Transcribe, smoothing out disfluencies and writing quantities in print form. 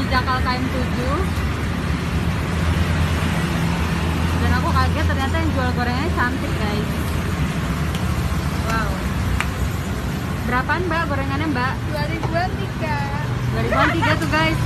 Jakal KM7. Dan aku kaget ternyata yang jual gorengannya cantik guys. Wow. Berapaan mbak gorengannya mbak? 2000-an 3. 2000-an 3 tuh guys.